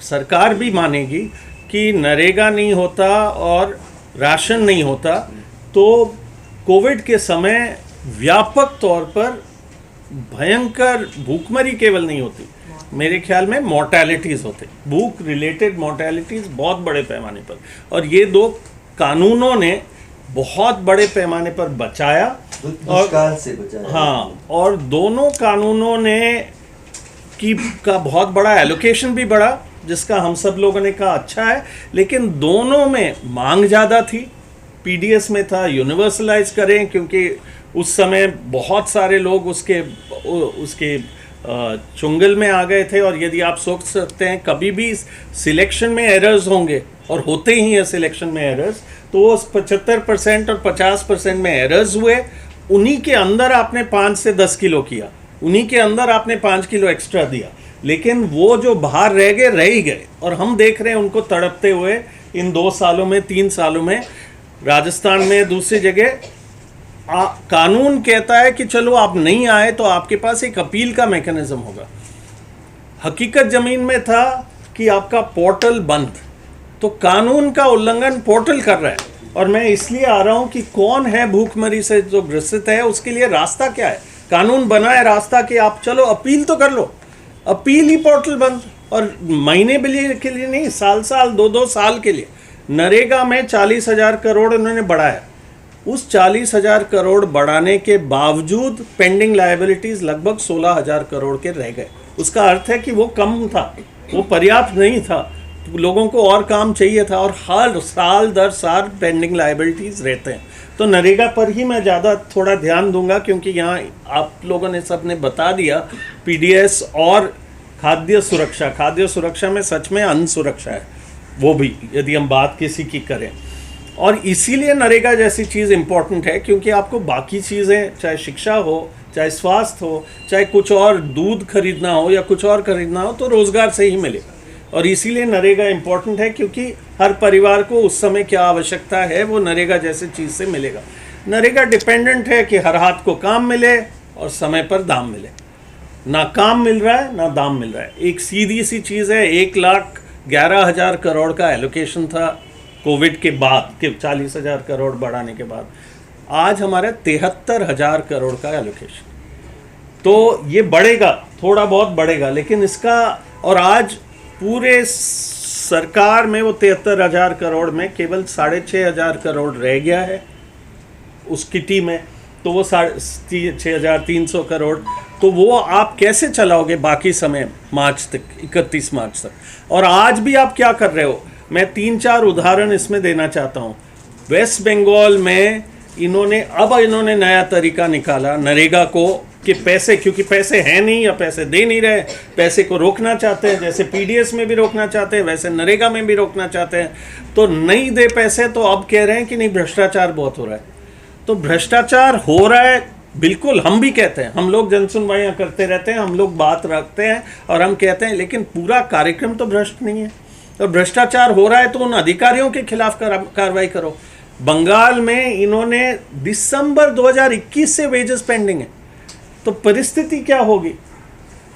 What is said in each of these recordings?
सरकार भी मानेगी कि नरेगा नहीं होता और राशन नहीं होता तो कोविड के समय व्यापक तौर पर भयंकर भूखमरी केवल नहीं होती, मेरे ख्याल में मोर्टेलिटीज़ होते, भूख रिलेटेड मोर्टेलिटीज़ बहुत बड़े पैमाने पर, और ये दो कानूनों ने बहुत बड़े पैमाने पर बचाया दुष्काल से बचाया। हाँ, और दोनों कानूनों ने का बहुत बड़ा एलोकेशन भी बढ़ा, जिसका हम सब लोगों ने कहा अच्छा है, लेकिन दोनों में मांग ज़्यादा थी। पीडीएस में था यूनिवर्सलाइज करें, क्योंकि उस समय बहुत सारे लोग उसके चुंगल में आ गए थे, और यदि आप सोच सकते हैं कभी भी सिलेक्शन में एरर्स होंगे, और होते ही हैं सिलेक्शन में एरर्स, तो वो 75% और 50% में एरर्स हुए, उन्हीं के अंदर आपने 5 से 10 किलो किया, उन्हीं के अंदर आपने 5 किलो एक्स्ट्रा दिया, लेकिन वो जो बाहर रह गए रह ही गए, और हम देख रहे हैं उनको तड़पते हुए इन 2 सालों में 3 सालों में। राजस्थान में दूसरी जगह कानून कहता है कि चलो आप नहीं आए तो आपके पास एक अपील का मैकेनिज्म होगा। हकीकत ज़मीन में था कि आपका पोर्टल बंद, तो कानून का उल्लंघन पोर्टल कर रहा है। और मैं इसलिए आ रहा हूं कि कौन है भूखमरी से जो ग्रसित है, उसके लिए रास्ता क्या है। कानून बना है रास्ता कि आप चलो अपील तो कर लो, अपील ही पोर्टल बंद, और महीने के लिए नहीं, साल 2-2 साल के लिए। नरेगा में 40,000 करोड़ उन्होंने बढ़ाया, उस 40,000 करोड़ बढ़ाने के बावजूद पेंडिंग लायबिलिटीज लगभग 16,000 करोड़ के रह गए। उसका अर्थ है कि वो कम था, वो पर्याप्त नहीं था, लोगों को और काम चाहिए था, और हर साल दर साल पेंडिंग लायबिलिटीज रहते हैं। तो नरेगा पर ही मैं ज़्यादा थोड़ा ध्यान दूंगा, क्योंकि यहाँ आप लोगों ने सबने बता दिया पीडीएस और खाद्य सुरक्षा में सच में अन्न सुरक्षा है, वो भी यदि हम बात किसी की करें। और इसीलिए नरेगा जैसी चीज़ इम्पॉर्टेंट है, क्योंकि आपको बाकी चीज़ें, चाहे शिक्षा हो, चाहे स्वास्थ्य हो, चाहे कुछ और दूध खरीदना हो या कुछ और खरीदना हो, तो रोज़गार से ही मिलेगा। और इसीलिए नरेगा इम्पॉर्टेंट है, क्योंकि हर परिवार को उस समय क्या आवश्यकता है वो नरेगा जैसे चीज़ से मिलेगा। नरेगा डिपेंडेंट है कि हर हाथ को काम मिले और समय पर दाम मिले। ना काम मिल रहा है ना दाम मिल रहा है। एक सीधी सी चीज़ है, 1,11,000 करोड़ का एलोकेशन था कोविड के बाद के 40,000 करोड़ बढ़ाने के बाद, आज हमारा 73,000 करोड़ का एलोकेशन। तो ये बढ़ेगा, थोड़ा बहुत बढ़ेगा, लेकिन इसका, और आज पूरे सरकार में वो 73,000 करोड़ में केवल 6,500 करोड़ रह गया है उस किटी में, तो वो 6,300 करोड़, तो वो आप कैसे चलाओगे बाकी समय मार्च तक, 31 मार्च तक। और आज भी आप क्या कर रहे हो, मैं 3-4 उदाहरण इसमें देना चाहता हूँ। वेस्ट बंगाल में इन्होंने नया तरीका निकाला नरेगा को, कि पैसे, क्योंकि पैसे हैं नहीं या पैसे दे नहीं रहे, पैसे को रोकना चाहते हैं, जैसे पीडीएस में भी रोकना चाहते हैं वैसे नरेगा में भी रोकना चाहते हैं। तो नहीं दे पैसे, तो अब कह रहे हैं कि नहीं भ्रष्टाचार बहुत हो रहा है। तो भ्रष्टाचार हो रहा है, बिल्कुल, हम भी कहते हैं, हम लोग जनसुनवाइयाँ करते रहते हैं, हम लोग बात रखते हैं और हम कहते हैं, लेकिन पूरा कार्यक्रम तो भ्रष्ट नहीं है। तो भ्रष्टाचार हो रहा है तो उन अधिकारियों के खिलाफ कार्रवाई करो। बंगाल में इन्होंने दिसंबर 2021 से वेजेस पेंडिंग है, तो परिस्थिति क्या होगी।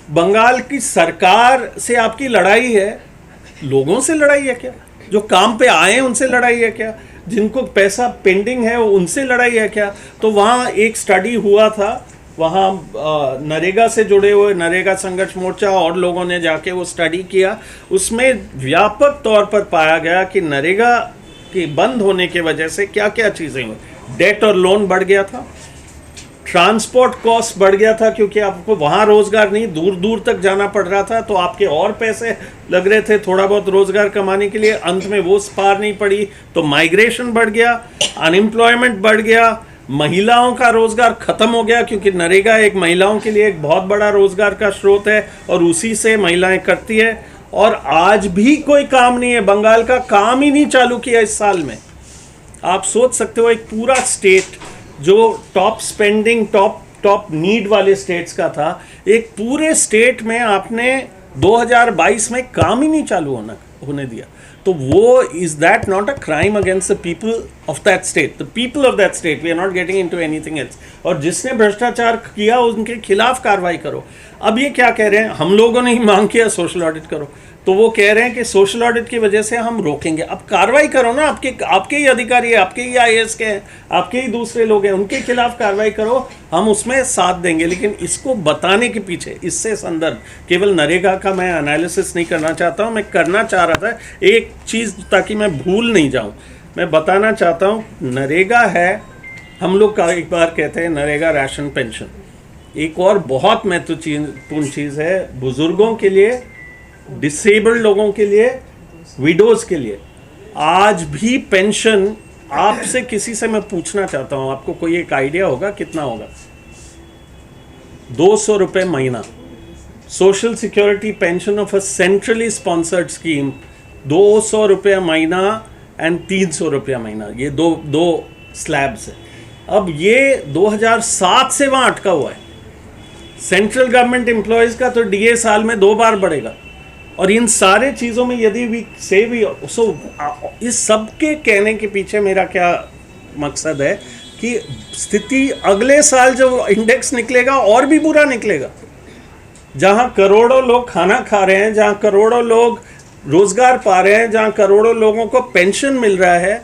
बंगाल की सरकार से आपकी लड़ाई है, लोगों से लड़ाई है क्या, जो काम पे आए हैं उनसे लड़ाई है क्या, जिनको पैसा पेंडिंग है उनसे लड़ाई है क्या। तो वहाँ एक स्टडी हुआ था, वहाँ नरेगा से जुड़े हुए नरेगा संघर्ष मोर्चा और लोगों ने जाके वो स्टडी किया, उसमें व्यापक तौर पर पाया गया कि नरेगा के बंद होने की वजह से क्या क्या चीज़ें हुई। डेट और लोन बढ़ गया था, ट्रांसपोर्ट कॉस्ट बढ़ गया था, क्योंकि आपको वहाँ रोज़गार नहीं, दूर दूर तक जाना पड़ रहा था, तो आपके और पैसे लग रहे थे थोड़ा बहुत रोज़गार कमाने के लिए, अंत में वो पार नहीं पड़ी, तो माइग्रेशन बढ़ गया, अनएम्प्लॉयमेंट बढ़ गया, महिलाओं का रोज़गार ख़त्म हो गया, क्योंकि नरेगा एक महिलाओं के लिए एक बहुत बड़ा रोज़गार का स्रोत है और उसी से महिलाएं करती है। और आज भी कोई काम नहीं है, बंगाल का काम ही नहीं चालू किया इस साल में। आप सोच सकते हो, एक पूरा स्टेट जो टॉप स्पेंडिंग टॉप नीड वाले स्टेट्स का था, एक पूरे स्टेट में आपने 2022 में काम ही नहीं चालू होने दिया। तो वो is that not a crime against the people of that state? The people of that state, we are not getting into anything else. और जिसने भ्रष्टाचार किया उनके खिलाफ कार्रवाई करो। अब ये क्या कह रहे हैं, हम लोगों ने ही मांग किया सोशल ऑडिट करो, तो वो कह रहे हैं कि सोशल ऑडिट की वजह से हम रोकेंगे। अब कार्रवाई करो ना, आपके ही अधिकारी है, आपके ही आईएएस के हैं, आपके ही दूसरे लोग हैं, उनके खिलाफ कार्रवाई करो, हम उसमें साथ देंगे। लेकिन इसको बताने के पीछे, इससे संदर्भ केवल नरेगा का मैं एनालिसिस नहीं करना चाहता हूँ, मैं करना चाह रहा था एक चीज़ ताकि मैं भूल नहीं जाऊँ। मैं बताना चाहता हूँ नरेगा है, हम लोग का एक बार कहते हैं नरेगा राशन पेंशन। एक और बहुत महत्वपूर्ण चीज़ है बुजुर्गों के लिए, डिसेबल्ड लोगों के लिए, विडोज के लिए। आज भी पेंशन, आपसे किसी से मैं पूछना चाहता हूं, आपको कोई एक आइडिया होगा कितना होगा? 200 रुपये महीना। Social security pension of a centrally sponsored scheme 200 रुपये महीना एंड 300 रुपया महीना, ये दो स्लैब्स है। अब ये 2007 से वहाँ अटका हुआ है। सेंट्रल गवर्नमेंट एम्प्लॉयज़ का तो डीए साल में 2 बार बढ़ेगा। और इन सारे चीज़ों में यदि वी से भी इस सब के कहने के पीछे मेरा क्या मकसद है कि स्थिति अगले साल जो इंडेक्स निकलेगा और भी बुरा निकलेगा। जहां करोड़ों लोग खाना खा रहे हैं, जहां करोड़ों लोग रोजगार पा रहे हैं, जहां करोड़ों लोगों को पेंशन मिल रहा है,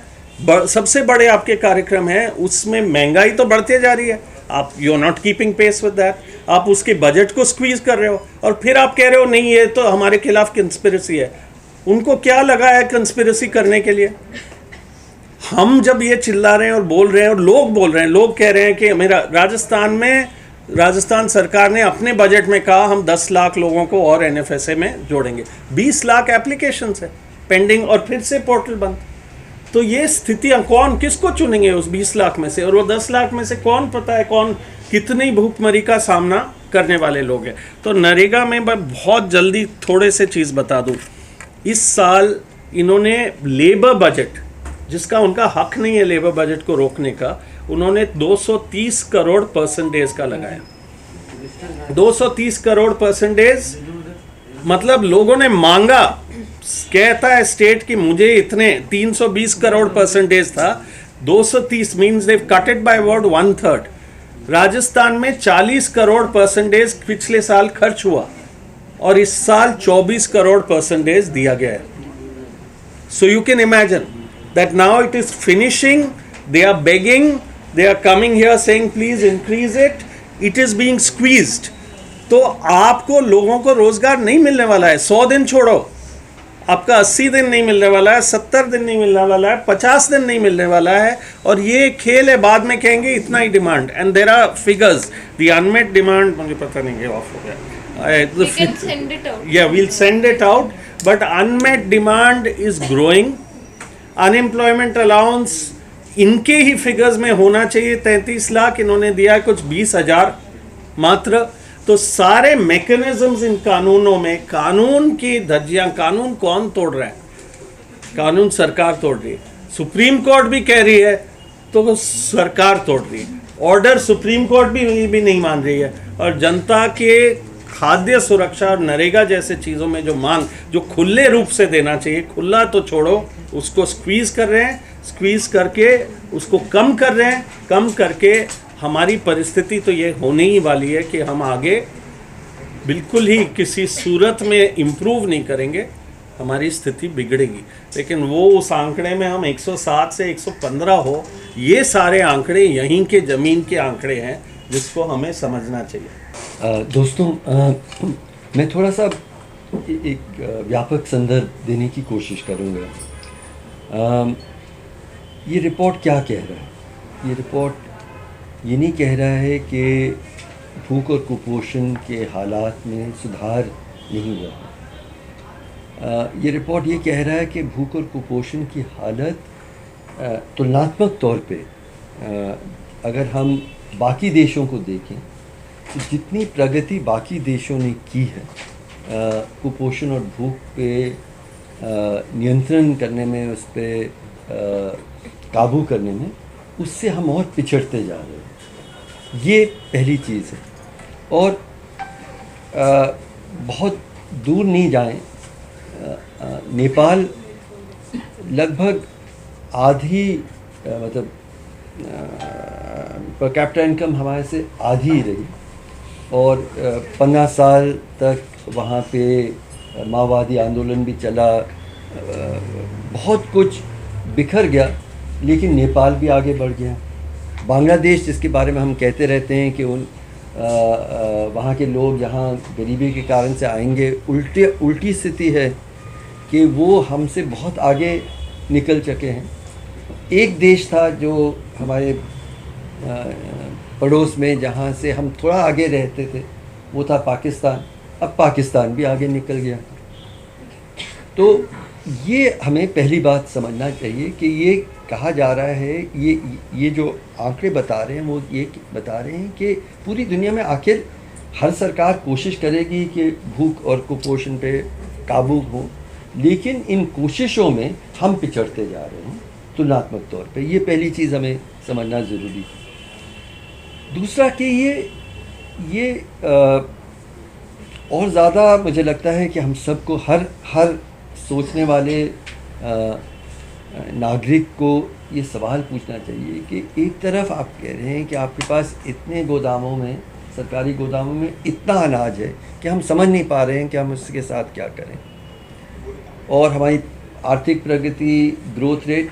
सबसे बड़े आपके कार्यक्रम हैं, उसमें महंगाई तो बढ़ती जा रही है। आप you are not keeping pace with that. आप उसके बजट को स्क्वीज कर रहे हो और फिर आप कह रहे हो नहीं ये तो हमारे खिलाफ कंस्पिरेसी है। उनको क्या लगा है कंस्पिरेसी करने के लिए? हम जब ये चिल्ला रहे हैं और बोल रहे हैं और लोग बोल रहे हैं, लोग कह रहे हैं कि मेरा राजस्थान सरकार ने अपने बजट में कहा हम 10 लाख लोगों को और एनएफएसए में जोड़ेंगे। 20 लाख एप्लीकेशंस है पेंडिंग और फिर से पोर्टल बंद। तो ये स्थितियां, कौन किसको चुनेंगे उस 20 लाख में से? और वो 10 लाख में से कौन पता है कौन कितनी भूखमरी का सामना करने वाले लोग हैं। तो नरेगा में मैं बहुत जल्दी थोड़े से चीज़ बता दूं। इस साल इन्होंने लेबर बजट, जिसका उनका हक नहीं है लेबर बजट को रोकने का, उन्होंने 230 करोड़ परसेंटेज का लगाया। 230 करोड़ परसेंटेज मतलब लोगों ने मांगा, कहता है स्टेट कि मुझे इतने 320 करोड़ परसेंटेज था, 230 means they cut it by word 1/3। Rajasthan में 40 करोड़ परसेंटेज पिछले साल खर्च हुआ और इस साल 24 करोड़ परसेंटेज दिया गया है। So you can imagine that now it is finishing, they are begging, they are coming here saying please increase it, it is being squeezed. तो आपको लोगों को रोजगार नहीं मिलने वाला है। 100 दिन छोड़ो, आपका 80 दिन नहीं मिलने वाला है, 70 दिन नहीं मिलने वाला है, 50 दिन नहीं मिलने वाला है। और ये खेल है, बाद में कहेंगे इतना ही demand, and there are figures, the unmet demand, मुझे पता नहीं है ऑफ हो गया, या we'll send it out, but unmet demand is growing. Unemployment allowance इनके ही फिगर्स में होना चाहिए 33 लाख, इन्होंने दिया है कुछ 20,000 मात्र। तो सारे मैकेनिज्म्स इन कानूनों में, कानून की धज्जियां, कानून कौन तोड़ रहा है? कानून सरकार तोड़ रही है। सुप्रीम कोर्ट भी कह रही है तो सरकार तोड़ रही है। ऑर्डर सुप्रीम कोर्ट भी नहीं मान रही है। और जनता के खाद्य सुरक्षा और नरेगा जैसे चीज़ों में जो मांग, जो खुले रूप से देना चाहिए, खुला तो छोड़ो, उसको स्क्वीज़ कर रहे हैं, स्क्वीज़ करके उसको कम कर रहे हैं। कम करके हमारी परिस्थिति तो ये होने ही वाली है कि हम आगे बिल्कुल ही किसी सूरत में इम्प्रूव नहीं करेंगे, हमारी स्थिति बिगड़ेगी। लेकिन वो उस आंकड़े में हम 107 से 115 हो, ये सारे आंकड़े यहीं के ज़मीन के आंकड़े हैं जिसको हमें समझना चाहिए। दोस्तों, मैं थोड़ा सा एक व्यापक संदर्भ देने की कोशिश करूँगा। ये रिपोर्ट क्या कह रहा है? ये रिपोर्ट ये नहीं कह रहा है कि भूख और कुपोषण के हालात में सुधार नहीं हुआ। ये रिपोर्ट ये कह रहा है कि भूख और कुपोषण की हालत तुलनात्मक तौर पे अगर हम बाकी देशों को देखें तो जितनी प्रगति बाकी देशों ने की है कुपोषण और भूख पे नियंत्रण करने में, उस पर काबू करने में, उससे हम और पिछड़ते जा रहे हैं। ये पहली चीज़ है। और बहुत दूर नहीं जाएं, नेपाल लगभग आधी मतलब पर कैपिटा इनकम हमारे से आधी ही रही, और 15 साल तक वहाँ पे माओवादी आंदोलन भी चला, बहुत कुछ बिखर गया, लेकिन नेपाल भी आगे बढ़ गया। बांग्लादेश, जिसके बारे में हम कहते रहते हैं कि वहाँ के लोग यहाँ गरीबी के कारण से आएंगे, उल्टी स्थिति है कि वो हमसे बहुत आगे निकल चुके हैं। एक देश था जो हमारे पड़ोस में, जहाँ से हम थोड़ा आगे रहते थे, वो था पाकिस्तान। अब पाकिस्तान भी आगे निकल गया। तो ये हमें पहली बात समझना चाहिए कि ये कहा जा रहा है, ये जो आंकड़े बता रहे हैं वो ये बता रहे हैं कि पूरी दुनिया में आखिर हर सरकार कोशिश करेगी कि भूख और कुपोषण पे काबू हो, लेकिन इन कोशिशों में हम पिछड़ते जा रहे हैं तुलनात्मक तौर पे। ये पहली चीज़ हमें समझना ज़रूरी है। दूसरा कि ये और ज़्यादा मुझे लगता है कि हम सबको हर सोचने वाले नागरिक को ये सवाल पूछना चाहिए कि एक तरफ आप कह रहे हैं कि आपके पास इतने गोदामों में, सरकारी गोदामों में इतना अनाज है कि हम समझ नहीं पा रहे हैं कि हम उसके साथ क्या करें, और हमारी आर्थिक प्रगति, ग्रोथ रेट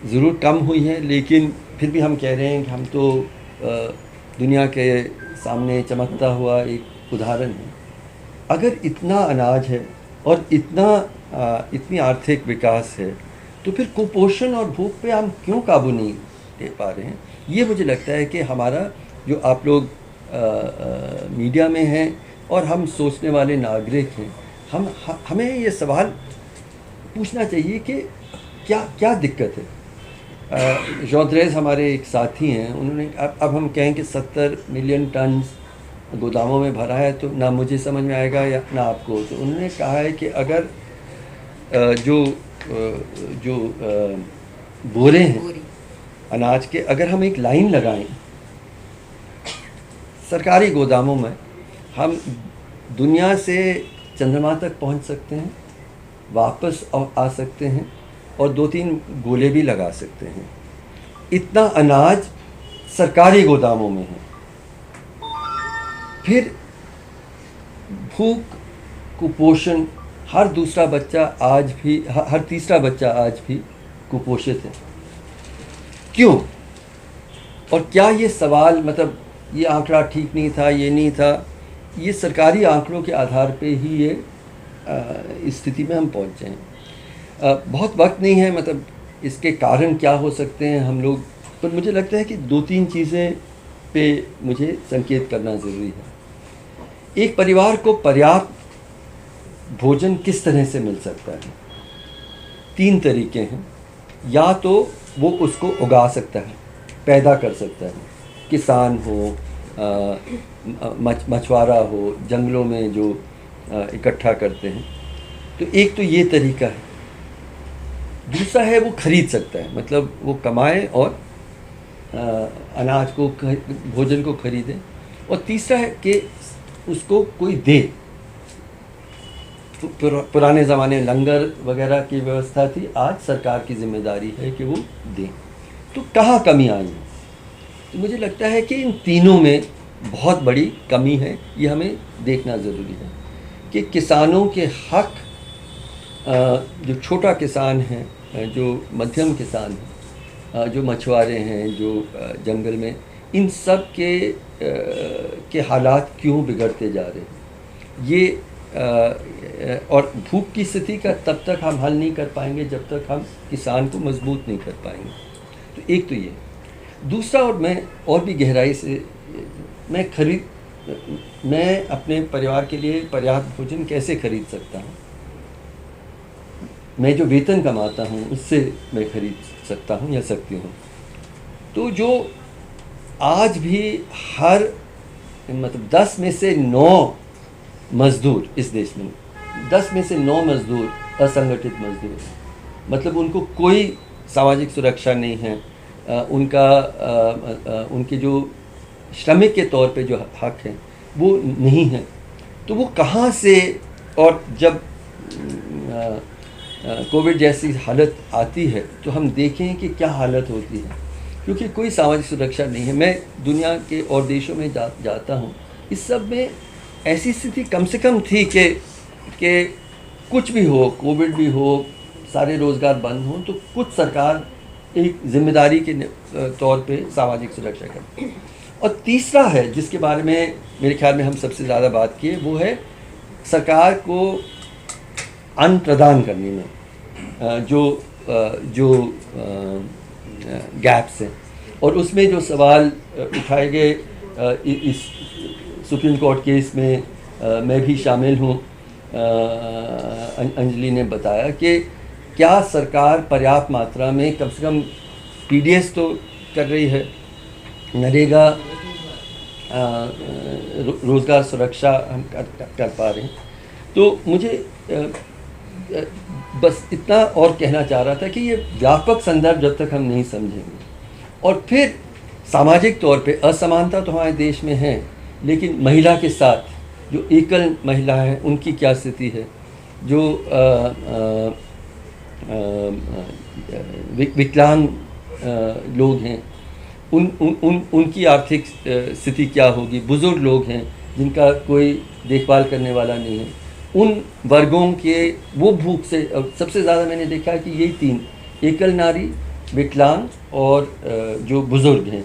ज़रूर कम हुई है, लेकिन फिर भी हम कह रहे हैं कि हम तो दुनिया के सामने चमकता हुआ एक उदाहरण है। अगर इतना अनाज है और इतनी आर्थिक विकास है, तो फिर कुपोषण और भूख पे हम क्यों काबू नहीं दे पा रहे हैं? ये मुझे लगता है कि हमारा, जो आप लोग मीडिया में हैं और हम सोचने वाले नागरिक हैं, हमें ये सवाल पूछना चाहिए कि क्या दिक्कत है। जॉन्ट्रेज हमारे एक साथी हैं, उन्होंने अब हम कहें कि 70 मिलियन टन गोदामों में भरा है, तो ना मुझे समझ में आएगा या ना आपको। तो उन्होंने कहा है कि अगर जो बोरे हैं अनाज के, अगर हम एक लाइन लगाएं सरकारी गोदामों में, हम दुनिया से चंद्रमा तक पहुंच सकते हैं, वापस आ सकते हैं और 2-3 गोले भी लगा सकते हैं। इतना अनाज सरकारी गोदामों में है। फिर भूख, कुपोषण, हर तीसरा बच्चा आज भी कुपोषित है। क्यों? और क्या ये सवाल, मतलब ये आंकड़ा ठीक नहीं था, ये नहीं था, ये सरकारी आंकड़ों के आधार पे ही ये इस स्थिति में हम पहुंचे हैं। बहुत वक्त नहीं है, मतलब इसके कारण क्या हो सकते हैं हम लोग, पर मुझे लगता है कि 2-3 चीज़ें पे मुझे संकेत करना ज़रूरी है। एक परिवार को पर्याप्त भोजन किस तरह से मिल सकता है? 3 तरीके हैं। या तो वो उसको उगा सकता है, पैदा कर सकता है, किसान हो, मछुआरा हो, जंगलों में जो इकट्ठा करते हैं, तो एक तो ये तरीका है। दूसरा है वो खरीद सकता है, मतलब वो कमाए और अनाज को, भोजन को खरीदे। और तीसरा है कि उसको कोई दे। पुराने ज़माने लंगर वगैरह की व्यवस्था थी, आज सरकार की जिम्मेदारी है कि वो दे। तो कहाँ कमी आई है? तो मुझे लगता है कि इन तीनों में बहुत बड़ी कमी है। ये हमें देखना ज़रूरी है कि किसानों के हक, जो छोटा किसान है, जो मध्यम किसान है, जो मछुआरे हैं, जो जंगल में, इन सब के हालात क्यों बिगड़ते जा रहे हैं? ये और भूख की स्थिति का तब तक हम हल नहीं कर पाएंगे जब तक हम किसान को मजबूत नहीं कर पाएंगे। तो एक तो ये। दूसरा, और मैं और भी गहराई से, मैं अपने परिवार के लिए पर्याप्त भोजन कैसे खरीद सकता हूँ? मैं जो वेतन कमाता हूँ उससे मैं खरीद सकता हूँ या सकती हूँ। तो जो आज भी हर, मतलब 10 में से 9 मज़दूर इस देश में, 10 में से 9 मज़दूर असंगठित मज़दूर हैं। मतलब उनको कोई सामाजिक सुरक्षा नहीं है, उनके जो श्रमिक के तौर पे जो हक हैं वो नहीं है। तो वो कहाँ से, और जब कोविड जैसी हालत आती है तो हम देखें कि क्या हालत होती है, क्योंकि कोई सामाजिक सुरक्षा नहीं है। मैं दुनिया के और देशों में जाता हूँ, इस सब में ऐसी स्थिति कम से कम थी कि कुछ भी हो, कोविड भी हो, सारे रोज़गार बंद हों, तो कुछ सरकार एक जिम्मेदारी के तौर पे सामाजिक सुरक्षा करती है। और तीसरा है जिसके बारे में मेरे ख्याल में हम सबसे ज़्यादा बात किए, वो है सरकार को अन्न प्रदान करने में जो गैप्स हैं, और उसमें जो सवाल उठाए गए इस सुप्रीम कोर्ट केस में मैं भी शामिल हूँ। अंजलि ने बताया कि क्या सरकार पर्याप्त मात्रा में कम से कम पीडीएस तो कर रही है, नरेगा रोज़गार सुरक्षा हम कर पा रहे हैं। तो मुझे बस इतना और कहना चाह रहा था कि ये व्यापक संदर्भ जब तक हम नहीं समझेंगे, और फिर सामाजिक तौर पे असमानता तो हमारे देश में है, लेकिन महिला के साथ जो एकल महिला है उनकी क्या स्थिति है, जो विकलांग लोग हैं उनकी आर्थिक स्थिति क्या होगी, बुज़ुर्ग लोग हैं जिनका कोई देखभाल करने वाला नहीं है, उन वर्गों के वो भूख से सबसे ज़्यादा मैंने देखा कि यही तीन, एकल नारी, विकलांग और जो बुज़ुर्ग हैं,